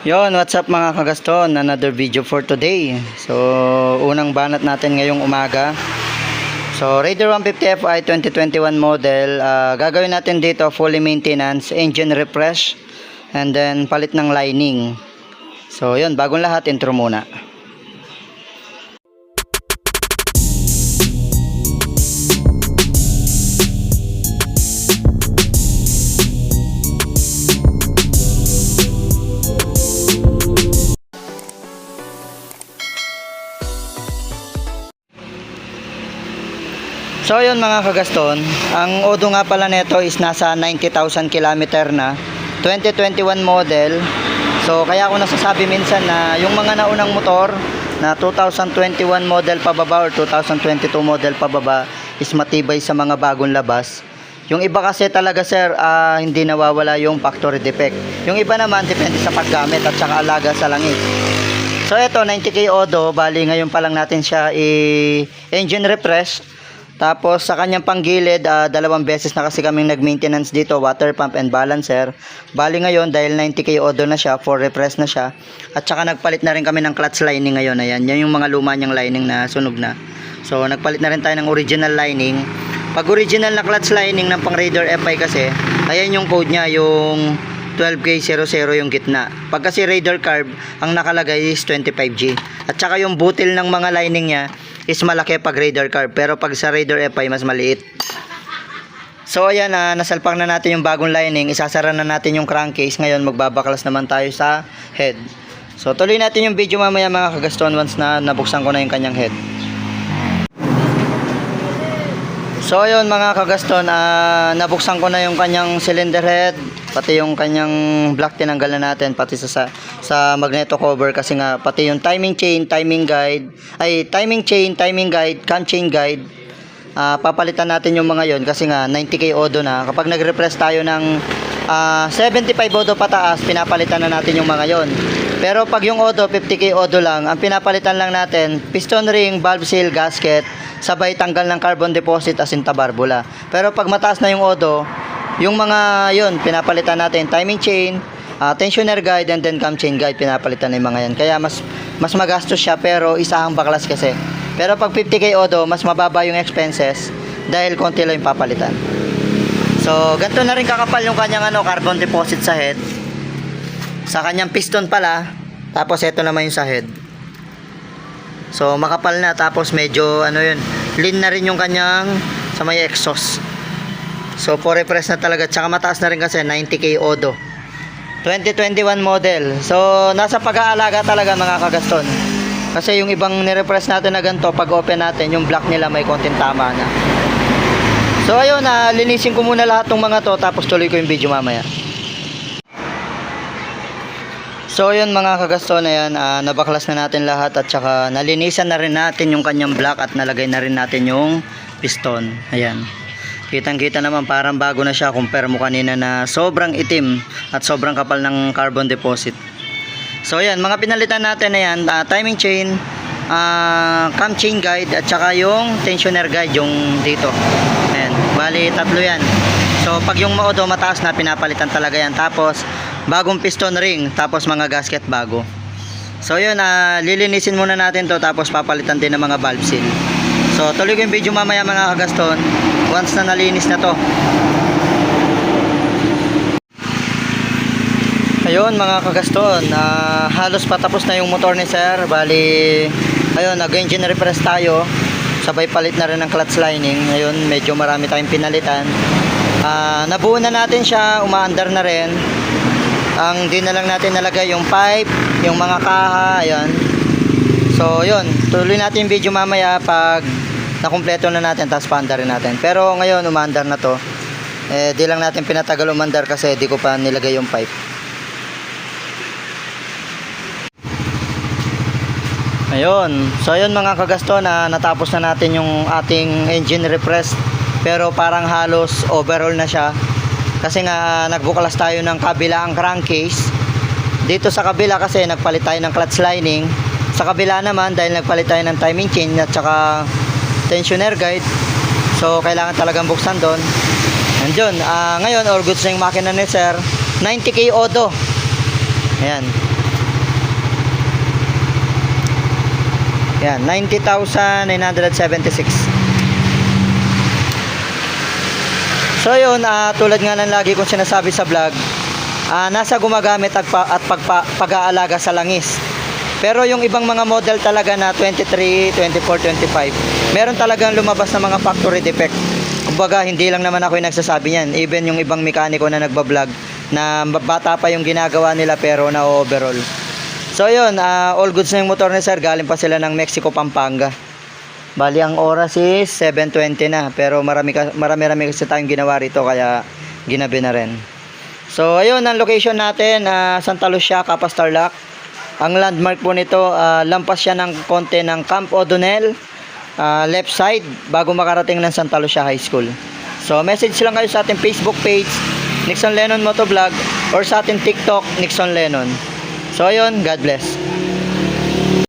Yon, what's up mga kagaston? Another video for today. So, unang banat natin ngayong umaga. So, Raider 150 Fi 2021 model. Gagawin natin dito fully maintenance, engine refresh, and then palit ng lining. So, yon, bagong lahat, intro muna. So yun mga kagaston, ang odo nga pala nito is nasa 90,000 kilometer na, 2021 model. So kaya ako nasasabi minsan na yung mga naunang motor na 2021 model pababa or 2022 model pababa is matibay sa mga bagong labas. Yung iba kasi talaga sir, hindi nawawala yung factory defect. Yung iba naman depende sa paggamit at saka alaga sa langis. So ito 90K odo, bali ngayon pa lang natin siya engine refresh. Tapos sa kanyang panggilid, dalawang beses na kasi kaming nag-maintenance dito, water pump and balancer. Bali ngayon dahil 90K odo na siya, for refresh na siya. At saka nagpalit na rin kami ng clutch lining ngayon. Ayan, yan yung mga luma niyang lining na sunog na. So nagpalit na rin tayo ng original lining. Pag original na clutch lining ng pang Raider FI kasi, ayan yung code niya, yung 12K00 yung gitna. Pag kasi Raider Carb, ang nakalagay is 25G. At saka yung butil ng mga lining niya is malaki pag Raider Carb, pero pag sa Raider FI mas maliit. So ayan, nasalpak na natin yung bagong lining, isasara na natin yung crankcase. Ngayon magbabaklas naman tayo sa head. So tuloy natin yung video mamaya mga kagaston once na nabuksan ko na yung kanyang head. So ayun mga kagaston, nabuksan ko na yung kanyang cylinder head, pati yung kanyang block tinanggal na natin, pati sa magneto cover kasi nga pati yung timing chain, timing guide, cam chain guide, papalitan natin yung mga yon kasi nga 90K odo na. Kapag nag-refresh tayo ng 75 odo pataas, pinapalitan na natin yung mga yon. Pero pag yung odo 50K odo lang, ang pinapalitan lang natin piston ring, valve seal, gasket, sabay tanggal ng carbon deposit as in tabarbula. Pero pag mataas na yung odo, yung mga yon pinapalitan natin, timing chain, tensioner guide, and then cam chain guide, pinapalitan na yung mga yan. Kaya mas magastos siya pero isahang baklas kasi. Pero pag 50K odo, mas mababa yung expenses dahil konti lang yung papalitan. So ganito na rin kakapal yung kanyang carbon deposit sa head. Sa kanyang piston pala, tapos ito naman yung sa head. So makapal na, tapos medyo lean na rin yung kanyang sa may exhaust. So for refresh na talaga, tsaka mataas na rin kasi 90K odo, 2021 model. So nasa pag-aalaga talaga mga kagaston, kasi yung ibang nirefresh natin na ganito, pag open natin yung block nila may konting tama na. So ayun, linisin ko muna lahat ng mga to, tapos tuloy ko yung video mamaya. So yun mga kagaston, ayan, nabaklas na natin lahat at saka nalinisan na rin natin yung kanyang block at nalagay na rin natin yung piston. Ayan, kitang kita naman parang bago na siya compare mo kanina na sobrang itim at sobrang kapal ng carbon deposit. So ayan, mga pinalitan natin na yan, timing chain, cam chain guide, at saka yung tensioner guide yung dito. Ayan, bali tatlo yan. So pag yung odo mataas na, pinapalitan talaga yan. Tapos bagong piston ring, tapos mga gasket bago. So yun, lilinisin muna natin to, tapos papalitan din ng mga valve seal. So tuloy ko yung video mamaya mga kagaston once na nalinis na to. Ayun mga kagaston, halos patapos na yung motor ni sir. Bali ayun, nag-engine refresh tayo, sabay palit na rin ng clutch lining. Ayun, medyo marami tayong pinalitan. Nabuo na natin siya, umaandar na rin. Ang di na lang natin nalagay yung pipe, yung mga kaha, ayan. So yun, tuloy natin yung video mamaya pag nakumpleto na natin, tapos paandar rin natin. Pero ngayon umaandar na to, di lang natin pinatagal umandar kasi di ko pa nilagay yung pipe. Ayun, so ayun mga kagaston, natapos na natin yung ating engine refresh, pero parang halos overall na siya. Kasi nga nagbuklas tayo ng kabilang crankcase. Dito sa kabila kasi nagpalit tayo ng clutch lining. Sa kabila naman dahil nagpalit tayo ng timing chain at saka tensioner guide. So kailangan talagang buksan doon. Andun, ngayon all goods na yung makina ni sir. 90K odo. Ayan. Yan, 90,976. So yun, tulad nga ng lagi kong sinasabi sa vlog, nasa gumagamit at pag-aalaga sa langis. Pero yung ibang mga model talaga na 23, 24, 25, meron talagang lumabas na mga factory defect. Kumbaga, hindi lang naman ako yung nagsasabi niyan. Even yung ibang mekaniko na nagbablog, na bata pa yung ginagawa nila pero na-overall. So yun, all goods na yung motor ni sir. Galing pa sila ng Mexico, Pampanga. Bali, ang oras is 7:20 na. Pero marami kasi tayong ginawa rito, kaya ginabi na rin. So ayun, ang location natin, Santa Lucia, Capas, Tarlac. Ang landmark po nito, lampas siya ng konti ng Camp O'Donnell, left side, bago makarating ng Santa Lucia High School. So message lang kayo sa ating Facebook page, Nixon Lennon Motovlog, or sa ating TikTok, Nixon Lennon. So ayun, God bless.